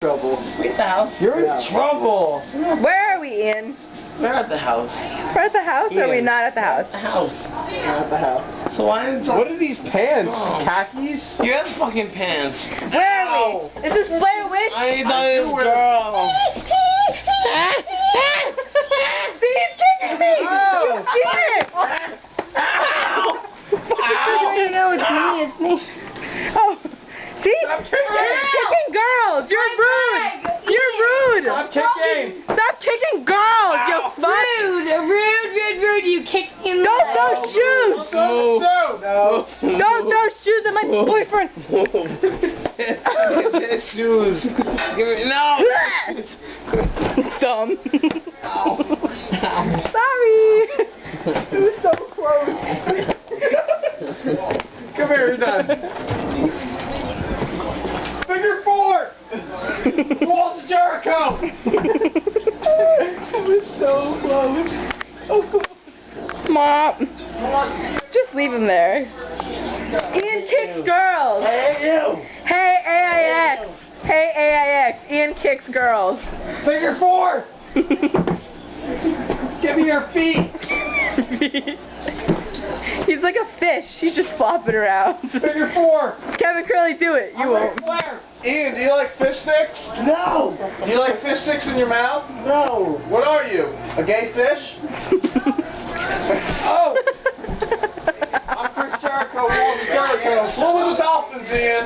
Trouble. We're at the house. You're in trouble. Where are we, Ian? We're at the house. We're at the house, or are we Ian. not at the house? The house. You're at the house. So why didn't What are these pants? Oh. Khakis? you have fucking pants? Where are we? Is this Blair Witch? I thought it was girl. He's kicking me! Oh. You cheated! Ow! It's me. Oh, see? Stop kicking! You're kicking girls! You're rude! You're rude! Stop kicking! Stop kicking girls! You fuck! Rude, you kicked me in the Don't leg. throw shoes! No. Don't throw shoes at my boyfriend! His shoes. Give me no. Dumb. Ow. Sorry! It was so close. Come here, you're done. Figure 4! Walls of Jericho! It was so close. Oh, come Mom, on. just leave him there. Ian kicks girls. Hey you. Hey AIX. Hey AIX. Ian kicks girls. Figure 4! Give me your feet! He's like a fish. He's just flopping around. Figure 4! Kevin Curley, do it. You won't. Flair. Ian, do you like fish sticks? No. Do you like fish sticks in your mouth? No. What are you? A gay fish? Oh! I'm Chris Jericho, Walls of Jericho. Swim with the dolphins, Ian.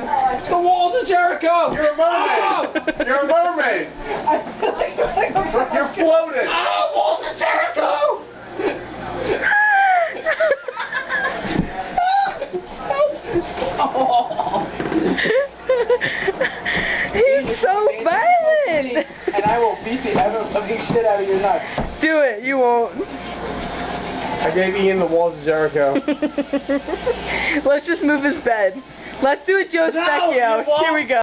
The Walls of Jericho. You're a mermaid. You're a mermaid. You're floating. Oh, Walls of Jericho. He's so violent. And I will beat the ever-living shit out of your nuts. Do it. You won't. I gave Ian the Walls of Jericho. Let's just move his bed. Let's do a Joe No, Specchio. you won't. Here we go.